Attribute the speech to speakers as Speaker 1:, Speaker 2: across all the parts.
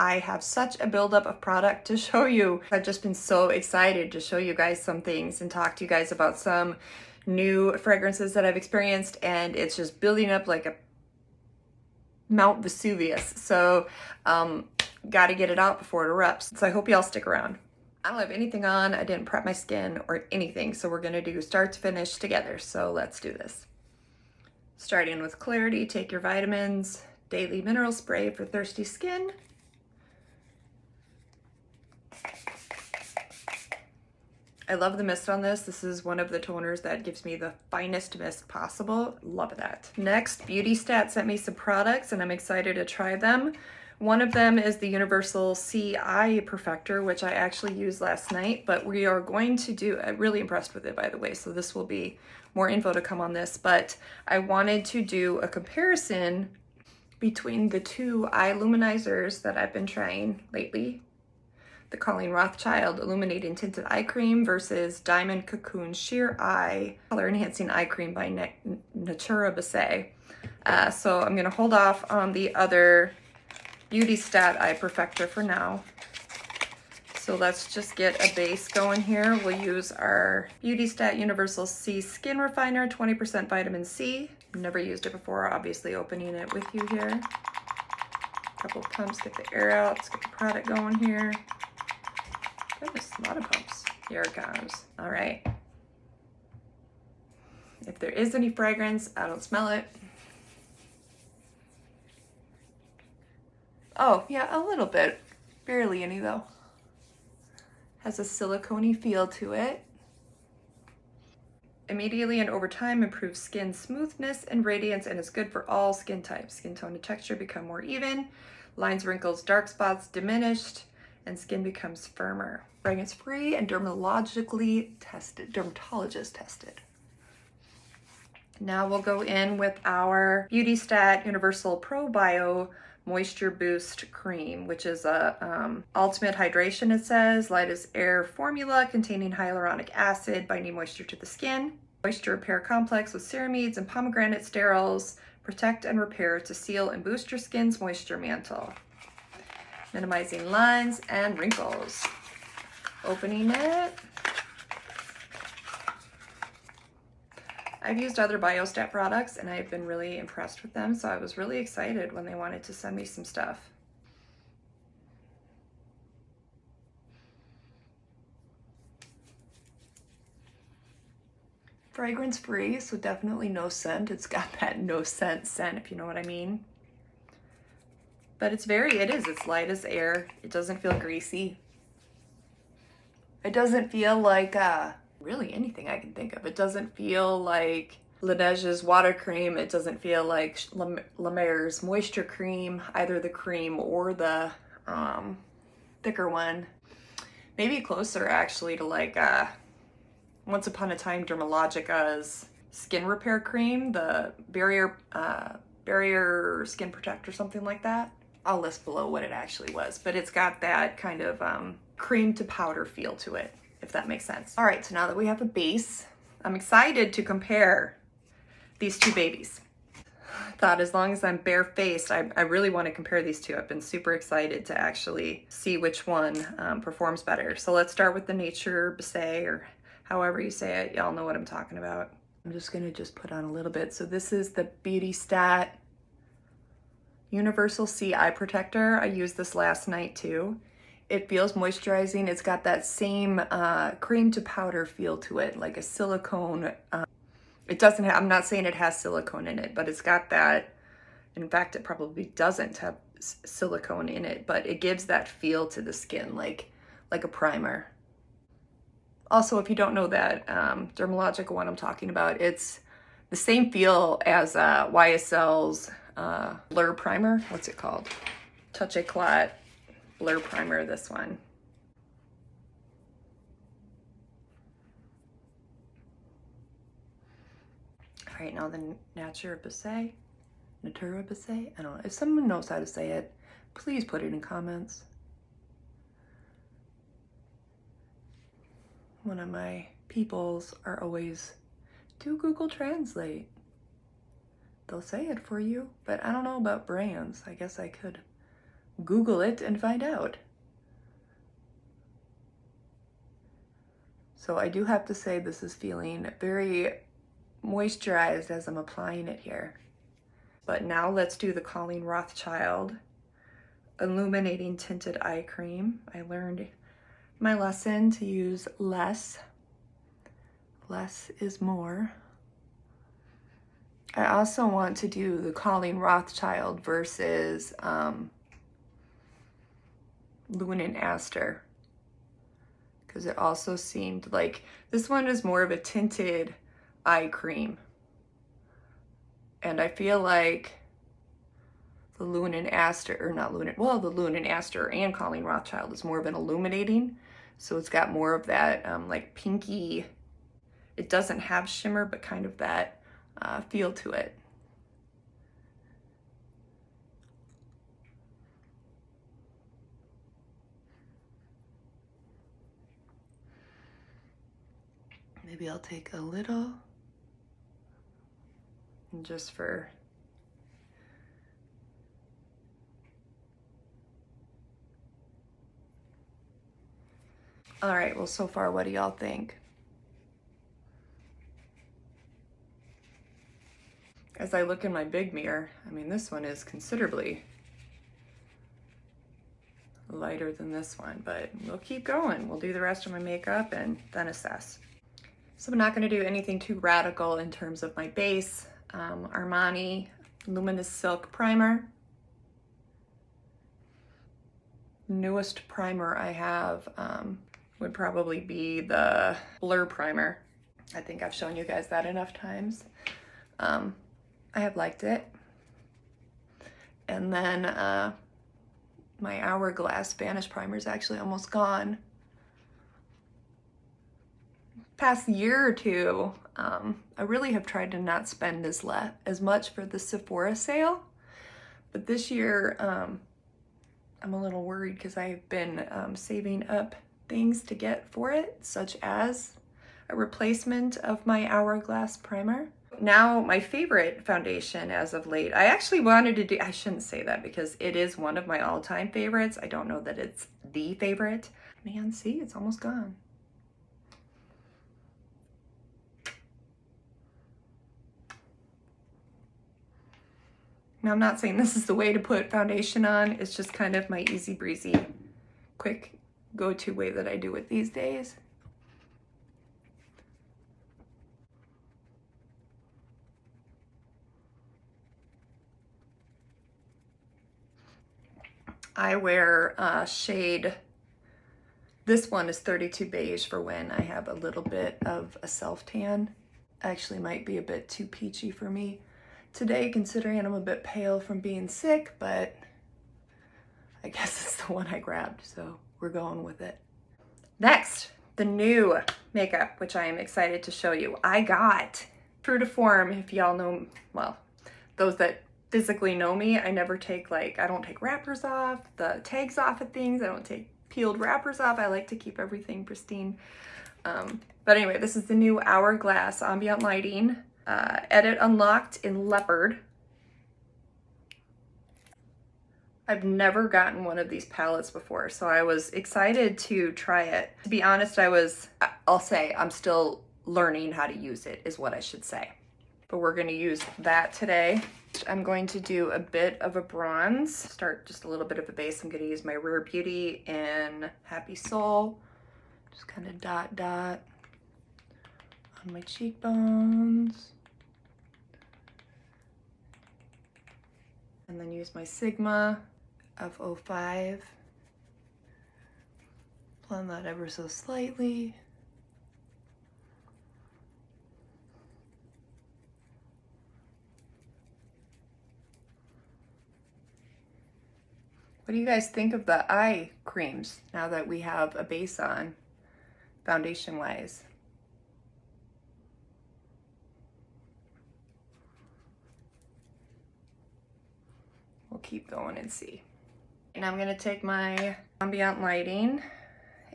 Speaker 1: I have such a buildup of product to show you. I've just been so excited to show you guys some things and talk to you guys about some new fragrances that I've experienced, and it's just building up like a Mount Vesuvius. So got to get it out before it erupts. So I hope y'all stick around. I don't have anything on, I didn't prep my skin or anything, so we're gonna do start to finish together. So let's do this. Starting with Clarity, take your vitamins, daily mineral spray for thirsty skin. I love the mist on this. This is one of the toners that gives me the finest mist possible. Love that. Next, BeautyStat sent me some products and I'm excited to try them. One of them is the Universal C Eye Perfector, which I actually used last night, but we are going to do, I'm really impressed with it, by the way, so this will be more info to come on this, but I wanted to do a comparison between the two eye luminizers that I've been trying lately. The Colleen Rothschild Illuminating Tinted Eye Cream versus Diamond Cocoon Sheer Eye Color Enhancing Eye Cream by Natura Denona. So I'm gonna hold off on the other BeautyStat Eye Perfector for now. So let's just get a base going here. We'll use our BeautyStat Universal C Skin Refiner, 20% vitamin C. Never used it before, obviously opening it with you here. A couple pumps, get the air out, let's get the product going here. Goodness, a lot of pumps. Here it comes. All right. If there is any fragrance, I don't smell it. Oh, yeah, a little bit. Barely any though. Has a silicone-y feel to it. Immediately and over time improves skin smoothness and radiance and is good for all skin types. Skin tone and texture become more even. Lines, wrinkles, dark spots diminished, and skin becomes firmer. Fragrance-free and dermatologist tested. Now we'll go in with our BeautyStat Universal Pro Bio Moisture Boost Cream, which is a ultimate hydration, it says. Light as air formula containing hyaluronic acid, binding moisture to the skin. Moisture repair complex with ceramides and pomegranate sterols. Protect and repair to seal and boost your skin's moisture mantle. Minimizing lines and wrinkles. Opening it. I've used other BioStat products and I've been really impressed with them, so I was really excited when they wanted to send me some stuff. Fragrance free, so definitely no scent. It's got that no scent, if you know what I mean. But it's light as air. It doesn't feel greasy. It doesn't feel like really anything I can think of. It doesn't feel like Laneige's water cream. It doesn't feel like La Mer's moisture cream, either the cream or the thicker one. Maybe closer actually to like Once Upon a Time Dermalogica's skin repair cream, the barrier skin protector, something like that. I'll list below what it actually was, but it's got that kind of cream to powder feel to it, if that makes sense. All right, so now that we have a base, I'm excited to compare these two babies. I thought as long as I'm barefaced, I really want to compare these two. I've been super excited to actually see which one performs better. So let's start with the Nature Denona, or however you say it. Y'all know what I'm talking about. I'm just gonna put on a little bit. So this is the BeautyStat Universal C Eye Protector. I used this last night too. It feels moisturizing. It's got that same cream to powder feel to it, like a silicone. It doesn't have, I'm not saying it has silicone in it, but it's got that. In fact, it probably doesn't have silicone in it, but it gives that feel to the skin, like a primer. Also, if you don't know that Dermalogica one I'm talking about, it's the same feel as YSL's Blur Primer. What's it called? Touch Eclat Blur Primer, this one. All right, now the Natura Denona. I don't know. If someone knows how to say it, please put it in comments. One of my peoples are always, do Google Translate. They'll say it for you, but I don't know about brands. I guess I could Google it and find out. So I do have to say this is feeling very moisturized as I'm applying it here. But now let's do the Colleen Rothschild Illuminating Tinted Eye Cream. I learned my lesson to use less. Less is more. I also want to do the Colleen Rothschild versus Lune & Aster, because it also seemed like this one is more of a tinted eye cream. And I feel like the Lune & Aster, or not Lune, well, the Lune & Aster and Colleen Rothschild is more of an illuminating. So it's got more of that like pinky, it doesn't have shimmer, but kind of that feel to it. Maybe I'll take a little, and just for all right, well, so far, what do y'all think? As I look in my big mirror, I mean, this one is considerably lighter than this one, but we'll keep going. We'll do the rest of my makeup and then assess. So I'm not gonna do anything too radical in terms of my base. Armani Luminous Silk Primer. Newest primer I have would probably be the Blur Primer. I think I've shown you guys that enough times. I have liked it. And then my Hourglass Vanish Primer is actually almost gone. Past year or two, I really have tried to not spend as much for the Sephora sale. But this year, I'm a little worried because I've been saving up things to get for it, such as a replacement of my Hourglass primer. Now, my favorite foundation as of late, I actually wanted to do, I shouldn't say that because it is one of my all-time favorites. I don't know that it's the favorite. Man, see, it's almost gone. Now, I'm not saying this is the way to put foundation on. It's just kind of my easy breezy, quick go-to way that I do it these days. I wear shade, this one is 32 Beige for when I have a little bit of a self-tan. Actually might be a bit too peachy for me today, considering I'm a bit pale from being sick, but I guess it's the one I grabbed, so we're going with it. Next, the new makeup, which I am excited to show you. I got, true to form, if y'all know, well, those that physically know me, I never take I don't take wrappers off, the tags off of things, I don't take peeled wrappers off. I like to keep everything pristine. But anyway, this is the new Hourglass Ambient Lighting. Edit Unlocked in Leopard. I've never gotten one of these palettes before, so I was excited to try it. To be honest, I'll say I'm still learning how to use it, is what I should say. But we're gonna use that today. I'm going to do a bit of a bronze, start just a little bit of a base. I'm gonna use my Rare Beauty in Happy Soul. Just kind of dot dot on my cheekbones. And then use my Sigma F05. Blend that ever so slightly. What do you guys think of the eye creams now that we have a base on, foundation-wise? We'll keep going and see. And I'm gonna take my Ambient Lighting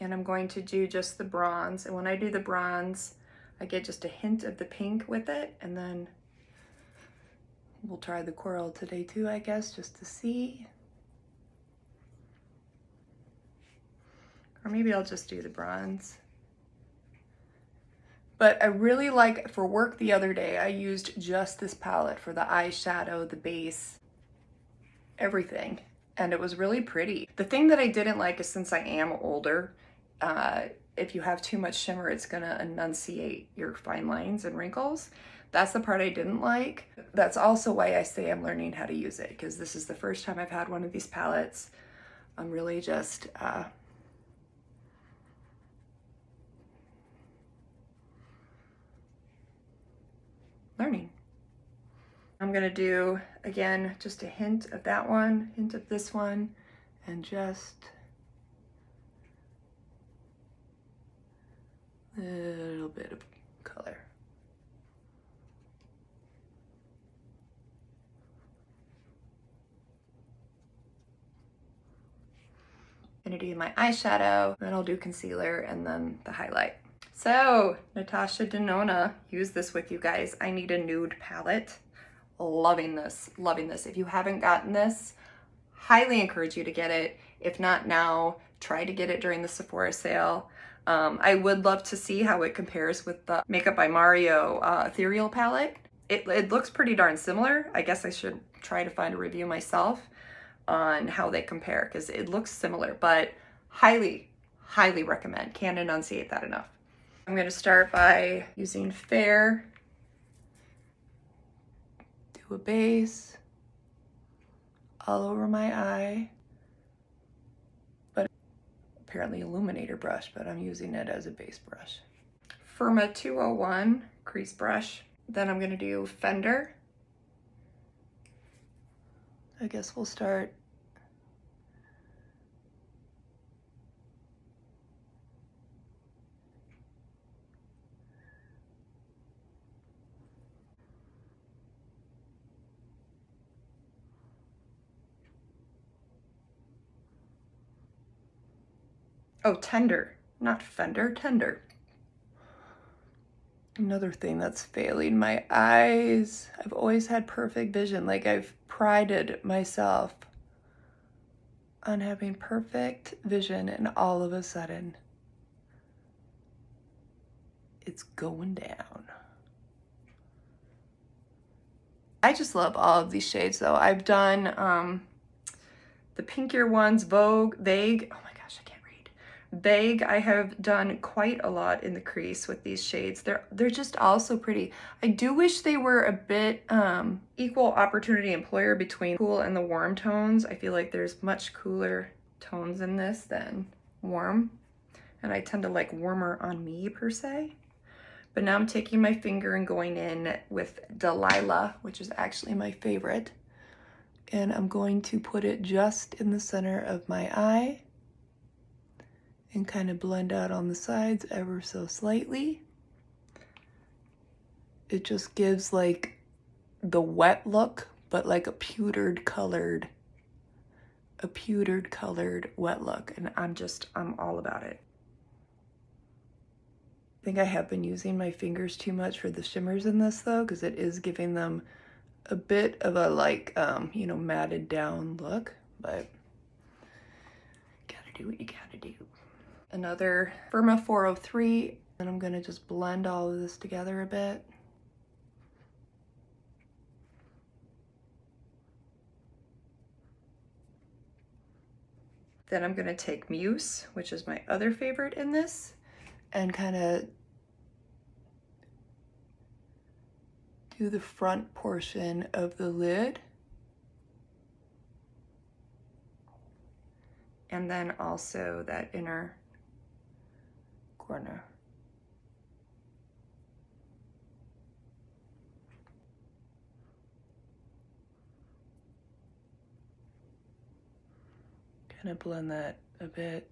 Speaker 1: and I'm going to do just the bronze. And when I do the bronze, I get just a hint of the pink with it, and then we'll try the coral today too, I guess, just to see. Or maybe I'll just do the bronze. But I really like, for work the other day, I used just this palette for the eyeshadow, the base, everything. And it was really pretty. The thing that I didn't like is, since I am older, if you have too much shimmer, it's gonna enunciate your fine lines and wrinkles. That's the part I didn't like. That's also why I say I'm learning how to use it, because this is the first time I've had one of these palettes. I'm really just learning. I'm gonna do, again, just a hint of that one, hint of this one, and just a little bit of color. I'm gonna do my eyeshadow, then I'll do concealer, and then the highlight. So, Natasha Denona, use this with you guys. I need a nude palette. Loving this, loving this. If you haven't gotten this, highly encourage you to get it. If not now, try to get it during the Sephora sale. I would love to see how it compares with the Makeup by Mario Ethereal palette. It looks pretty darn similar. I guess I should try to find a review myself on how they compare, because it looks similar, but highly, highly recommend. Can't enunciate that enough. I'm gonna start by using Fair, do a base all over my eye, but apparently illuminator brush, but I'm using it as a base brush. Firma 201 crease brush. Then I'm gonna do Fender. I guess we'll start Tender, not Fender, Tender. Another thing that's failing, my eyes. I've always had perfect vision. Like, I've prided myself on having perfect vision, and all of a sudden, it's going down. I just love all of these shades though. I've done the pinkier ones, Vague. Oh my gosh, I can't read. Vague, I have done quite a lot in the crease with these shades. They're just all so pretty. I do wish they were a bit equal opportunity employer between cool and the warm tones. I feel like there's much cooler tones in this than warm. And I tend to like warmer on me per se. But now I'm taking my finger and going in with Delilah, which is actually my favorite. And I'm going to put it just in the center of my eye and kind of blend out on the sides ever so slightly. It just gives like the wet look, but like a pewtered colored wet look. And I'm all about it. I think I have been using my fingers too much for the shimmers in this though, because it is giving them a bit of a like, you know, matted down look, but gotta do what you gotta do. Another Firma 403, and I'm gonna just blend all of this together a bit. Then I'm gonna take Mousse, which is my other favorite in this, and kind of do the front portion of the lid. And then also that inner corner. Kind of blend that a bit.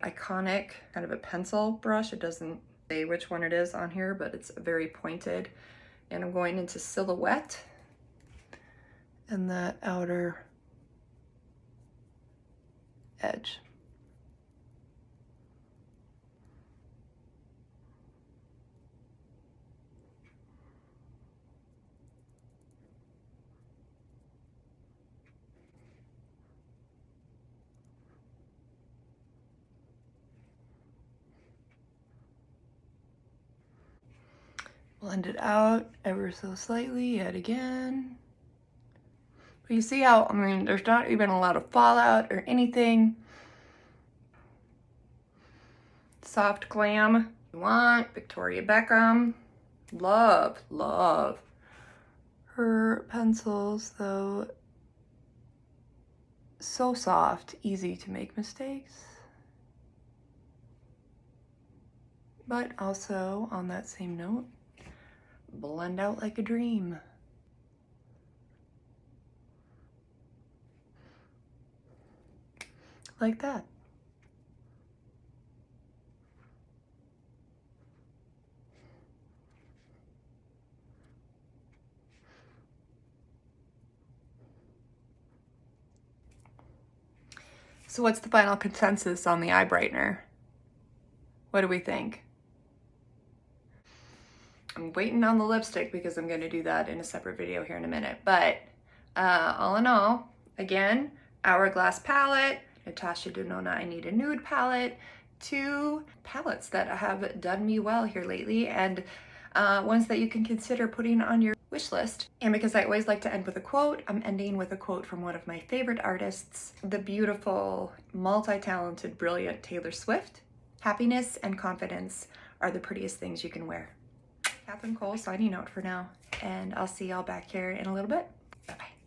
Speaker 1: Iconic, kind of a pencil brush. It doesn't say which one it is on here, but it's very pointed. And I'm going into Silhouette and that outer edge. Blend it out ever so slightly yet again. But you see how, I mean, there's not even a lot of fallout or anything. Soft glam. You want Victoria Beckham. Love, love her pencils though. So soft, easy to make mistakes. But also, on that same note, blend out like a dream. Like that. So what's the final consensus on the eye brightener? What do we think? I'm waiting on the lipstick because I'm going to do that in a separate video here in a minute. But all in all, again, Hourglass palette, Natasha Denona I Need a Nude palette, 2 palettes that have done me well here lately, and ones that you can consider putting on your wish list. And because I always like to end with a quote, I'm ending with a quote from one of my favorite artists, the beautiful, multi-talented, brilliant Taylor Swift. Happiness and confidence are the prettiest things you can wear. Katherine Cole signing out for now, and I'll see y'all back here in a little bit. Bye-bye.